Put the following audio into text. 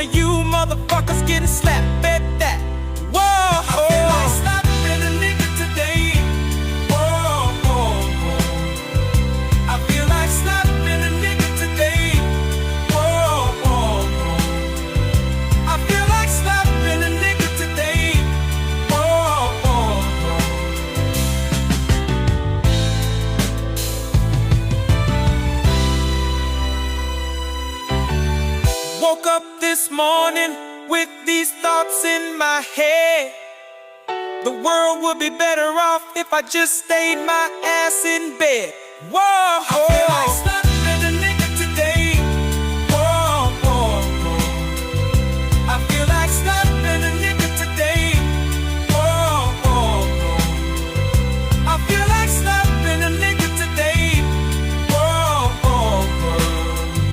of you motherfuckers getting slapped at that. Whoa, I feel like slapping a nigga today. Whoa, whoa, whoa. I feel like slapping a nigga today. Whoa, whoa, whoa. I feel like slapping a nigga today. Whoa, whoa, whoa. Woke up this morning with these thoughts in my head. The world would be better off if I just stayed my ass in bed. Whoa, I feel like